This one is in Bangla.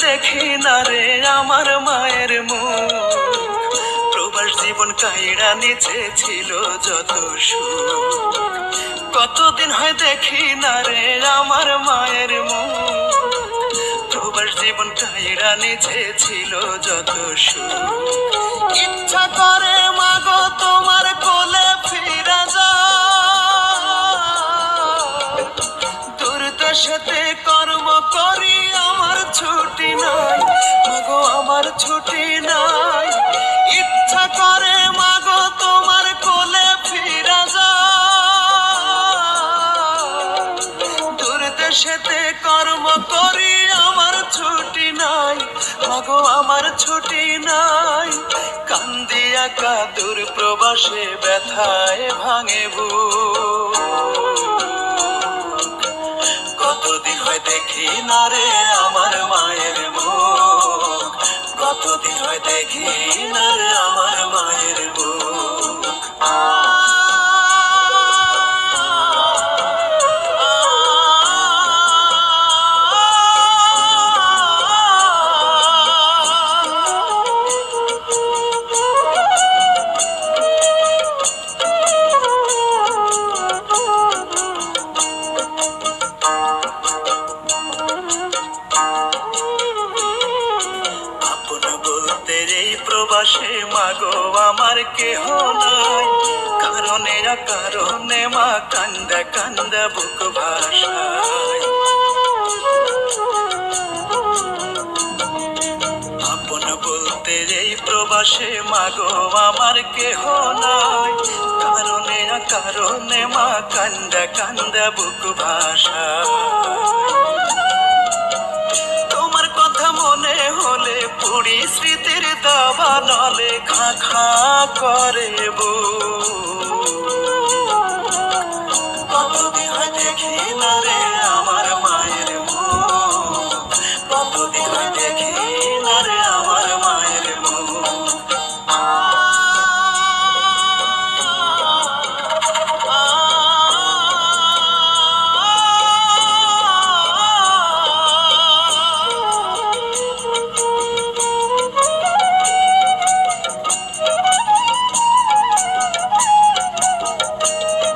দেখি না রে আমার মায়ের মুখ। প্রবাস জীবন কাইড়া নিচে ছিল যত সুখ। কতদিন হয় দেখি না রে আমার মায়ের মুখ। প্রবাস জীবন কাইড়া নিচে ছিল যত সুখ। ইচ্ছা করে মাগো তোমার কোলে ফিরা যায়, দূর দেশেতে কর্ম করি আমার ছুটি নাই, মাগো আমার ছুটি নাই। ইচ্ছা করে মাগো তোমার কোলে ফিরা যায়, দূর দেশেতে কর্ম করি আমার ছুটি নাই, মাগো আমার ছুটি নাই। কান্দিয়া কাদুর প্রবাসে ব্যথায় ভাঙে বুক। কতদিন হয় দেখি না রে আমার মায়ের মুখ। কতদিন হয় দেখি না রে আমার মায়ের মুখ। প্রবাসে মাগো আমার কেহ নাই, কারণে কারণে মা কান্দা কান্দা বুক ভাষায়। আপন বলতে এই প্রবাসে মাগো আমার কেহ নাই, কারণে কারণে মা কান্দা কান্দা বুক ভাষায়। তোমার কথা মনে হলে পুরি স্মৃতির দাবা নলে খা খা করে বুক।